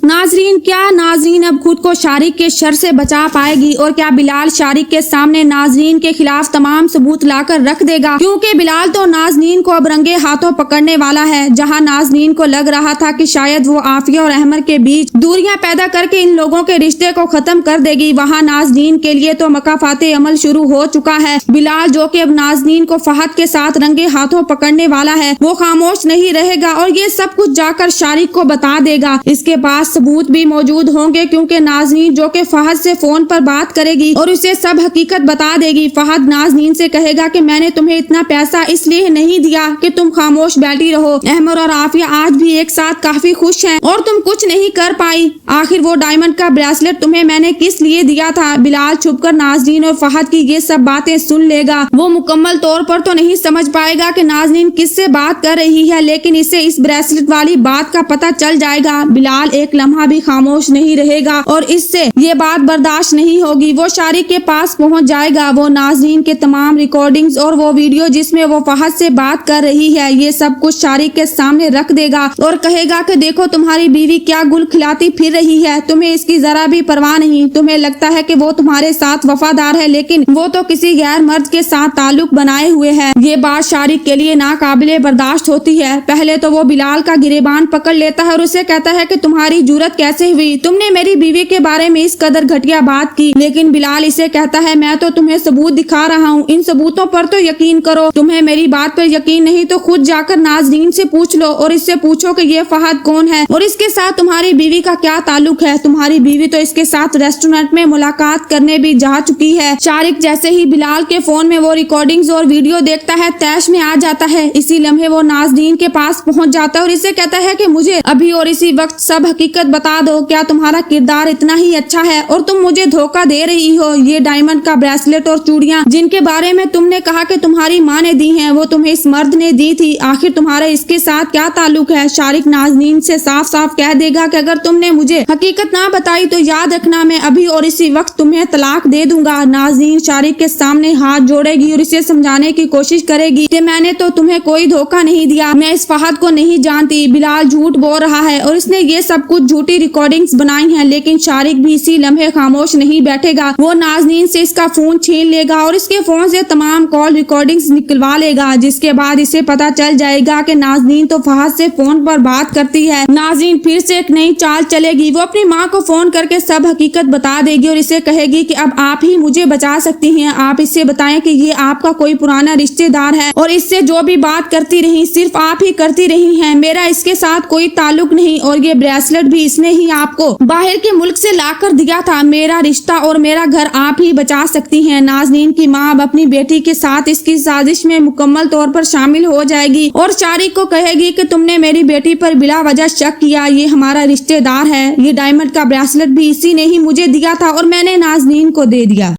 नाजरीन, क्या नाजरीन अब खुद को शारिक के शर से बचा पाएगी और क्या बिलाल शारिक के सामने नाजरीन के खिलाफ तमाम सबूत लाकर रख देगा? क्योंकि बिलाल तो नाजरीन को अब रंगे हाथों पकड़ने वाला है। जहां नाजरीन को लग रहा था कि शायद वो आफिया और अहमद के बीच दूरियां पैदा करके इन लोगों के रिश्ते को खत्म कर देगी, वहां नाजरीन के लिए तो मकाफाते अमल शुरू हो चुका है। बिलाल जो कि अब नाजरीन को फहद के साथ रंगे हाथों पकड़ने वाला है, वो खामोश नहीं रहेगा और ये सब कुछ जाकर शारिक को बता देगा। इसके पास सबूत भी मौजूद होंगे क्योंकि नाजनीन जो कि फहद से फोन पर बात करेगी और उसे सब हकीकत बता देगी। फहद नाजनीन से कहेगा कि मैंने तुम्हें इतना पैसा इसलिए नहीं दिया कि तुम खामोश बैठी रहो। अहमद और आफिया आज भी एक साथ काफी खुश हैं और तुम कुछ नहीं कर पाई। आखिर वो डायमंड का ब्रेसलेट तुम्हें मैंने किस लिए दिया था? बिलाल छुपकर नाजनीन और फहद की ये सब बातें सुन लेगा। वो मुकम्मल तौर पर तो नहीं समझ पाएगा कि नाजनीन किससे बात कर रही है, लेकिन इसे इस ब्रेसलेट वाली बात का पता चल जाएगा। बिलाल एक लम्हा भी खामोश नहीं रहेगा और इससे ये बात बर्दाश्त नहीं होगी। वो शारिक के पास पहुंच जाएगा। वो नाजरीन के तमाम रिकॉर्डिंग्स और वो वीडियो जिसमें वो फहद से बात कर रही है, ये सब कुछ शारिक के सामने रख देगा और कहेगा कि देखो तुम्हारी बीवी क्या गुल खिलाती फिर रही है, तुम्हें इसकी जरा भी परवाह नहीं। तुम्हें लगता है कि वो तुम्हारे साथ वफादार है, लेकिन वो तो किसी गैर मर्द के साथ ताल्लुक बनाए हुए है। ये बात शारिक के लिए नाकाबिले बर्दाश्त होती है। पहले तो वो बिलाल का गिरेबान पकड़ लेता है और उसे कहता है कि तुम्हारी जुर्रत कैसे हुई, तुमने मेरी बीवी के बारे में इस कदर घटिया बात की। लेकिन बिलाल इसे कहता है मैं तो तुम्हें सबूत दिखा रहा हूँ, इन सबूतों पर तो यकीन करो। तुम्हें मेरी बात पर यकीन नहीं तो खुद जाकर नाजरीन से पूछ लो और इससे पूछो कि ये फहद कौन है और इसके साथ तुम्हारी बीवी का क्या ताल्लुक है। तुम्हारी बीवी तो इसके साथ रेस्टोरेंट में मुलाकात करने भी जा चुकी है। शारिक जैसे ही बिलाल के फोन में वो रिकॉर्डिंग्स और वीडियो देखता है, तैश में आ जाता है। इसी लम्हे वो नाजरीन के पास पहुँच जाता है और इसे कहता है कि मुझे अभी और इसी वक्त सब हकीकत बता दो। क्या तुम्हारा किरदार इतना ही अच्छा है और तुम मुझे धोखा दे रही हो? ये डायमंड का ब्रेसलेट और चूड़ियां जिनके बारे में तुमने कहा कि तुम्हारी माँ ने दी हैं, वो तुम्हें इस मर्द ने दी थी। आखिर तुम्हारा इसके साथ क्या ताल्लुक है? शारिक नाजनीन से साफ साफ कह देगा कि अगर तुमने मुझे हकीकत ना बताई तो याद रखना मैं अभी और इसी वक्त तुम्हें तलाक दे दूंगा। नाजनीन शारिक के सामने हाथ जोड़ेगी और इसे समझाने की कोशिश करेगी कि मैंने तो तुम्हें कोई धोखा नहीं दिया, मैं इस फहद को नहीं जानती। बिलाल झूठ बोल रहा है और इसने ये सब कुछ झूठी रिकॉर्डिंग्स बनाई हैं। लेकिन शारिक भी इसी लम्हे खामोश नहीं बैठेगा। वो नाजनीन से इसका फोन छीन लेगा और इसके फोन से तमाम कॉल रिकॉर्डिंग्स निकलवा लेगा, जिसके बाद इसे पता चल जाएगा कि नाजनीन तो फहद से फोन पर बात करती है। नाजनीन फिर से एक नई चाल चलेगी। वो अपनी माँ को फोन करके सब हकीकत बता देगी और इसे कहेगी कि अब आप ही मुझे बचा सकती हैं। आप इससे बताएं कि ये आपका कोई पुराना रिश्तेदार है और इससे जो भी बात करती रही सिर्फ आप ही करती रही हैं। मेरा इसके साथ कोई ताल्लुक नहीं और ये ब्रेसलेट भी इसने ही आपको बाहर के मुल्क से लाकर दिया था। मेरा रिश्ता और मेरा घर आप ही बचा सकती हैं। नाजनीन की माँ अब अपनी बेटी के साथ इसकी साजिश में मुकम्मल तौर पर शामिल हो जाएगी और शारिक को कहेगी कि तुमने मेरी बेटी पर बिला वजह शक किया, ये हमारा रिश्तेदार है। ये डायमंड का ब्रेसलेट भी इसी ने ही मुझे दिया था और मैंने नाजनीन को दे दिया।